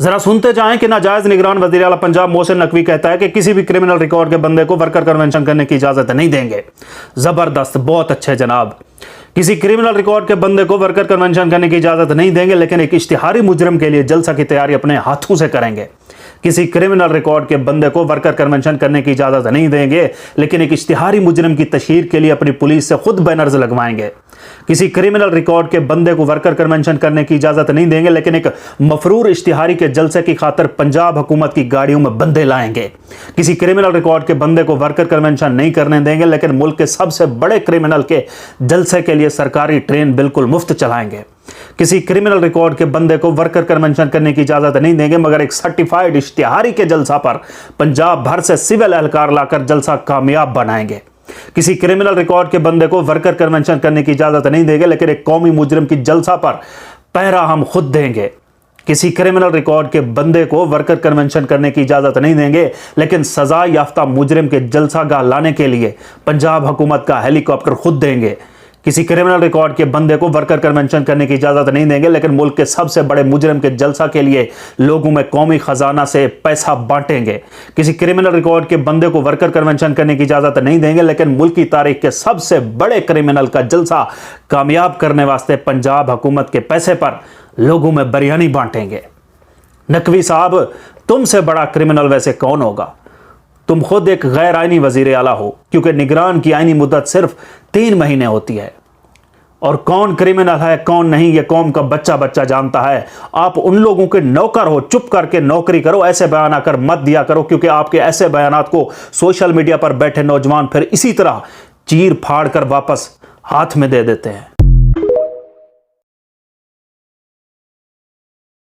जरा सुनते जाएं कि नाजायज निगरान वजीर आला पंजाब मोहसिन नकवी कहता है कि किसी भी क्रिमिनल रिकॉर्ड के बंदे को वर्कर कन्वेंशन करने की इजाजत नहीं देंगे। जबरदस्त, बहुत अच्छे जनाब। किसी क्रिमिनल रिकॉर्ड के बंदे को वर्कर कन्वेंशन करने की इजाजत नहीं देंगे, लेकिन एक इश्तिहारी मुजरिम के लिए जलसा की तैयारी अपने हाथों से करेंगे। किसी क्रिमिनल रिकॉर्ड के बंदे को वर्कर कन्वेंशन करने की इजाजत नहीं देंगे, लेकिन एक इश्तिहारी मुजरिम की तशहीर के लिए अपनी पुलिस से खुद बैनर्स लगवाएंगे। किसी क्रिमिनल रिकॉर्ड के बंदे को वर्कर कन्वेंशन करने की इजाजत नहीं देंगे, लेकिन एक मफरूर इश्तिहारी के जलसे की खातिर पंजाब हुकूमत की गाड़ियों में बंदे लाएंगे। किसी क्रिमिनल रिकॉर्ड के बंदे को वर्कर कन्वेंशन नहीं करने देंगे, लेकिन मुल्क के सबसे बड़े क्रिमिनल के जलसे के लिए सरकारी ट्रेन बिल्कुल मुफ्त चलाएंगे। किसी क्रिमिनल रिकॉर्ड के बंदे को वर्कर कन्वेंशन करने की इजाजत नहीं देंगे, मगर एक सर्टिफाइड इश्तिहारी के जलसा पर पंजाब भर से सिविल एहलकार लाकर जलसा कामयाब बनाएंगे। किसी क्रिमिनल रिकॉर्ड के बंदे को वर्कर कन्वेंशन करने की इजाजत नहीं देंगे, लेकिन एक कौमी मुजरिम की जलसा पर पहरा हम खुद देंगे। किसी क्रिमिनल रिकॉर्ड के बंदे को वर्कर कन्वेंशन करने की इजाजत नहीं देंगे, लेकिन सजा याफ्ता मुजरिम के जलसागाह लाने के लिए पंजाब हुकूमत का हेलीकॉप्टर खुद देंगे। किसी क्रिमिनल रिकॉर्ड के बंदे को वर्कर कन्वेंशन करने की इजाजत नहीं देंगे, लेकिन मुल्क के सबसे बड़े मुजरिम के जलसा के लिए लोगों में कौमी खजाना से पैसा बांटेंगे। किसी क्रिमिनल रिकॉर्ड के बंदे को वर्कर कन्वेंशन करने की इजाजत नहीं देंगे, लेकिन मुल्क की तारीख के सबसे बड़े क्रिमिनल का जलसा कामयाब करने वास्ते पंजाब हुकूमत के पैसे पर लोगों में बिरयानी बांटेंगे। नकवी साहब, तुमसे बड़ा क्रिमिनल वैसे कौन होगा? तुम खुद एक गैर आईनी वजीर आला हो, क्योंकि निगरान की आईनी मुद्दत सिर्फ 3 महीने होती है। और कौन क्रिमिनल है कौन नहीं, ये कौम का बच्चा बच्चा जानता है। आप उन लोगों के नौकर हो, चुप करके नौकरी करो, ऐसे बयान आकर मत दिया करो, क्योंकि आपके ऐसे बयानात को सोशल मीडिया पर बैठे नौजवान फिर इसी तरह चीर फाड़ कर वापस हाथ में दे देते हैं।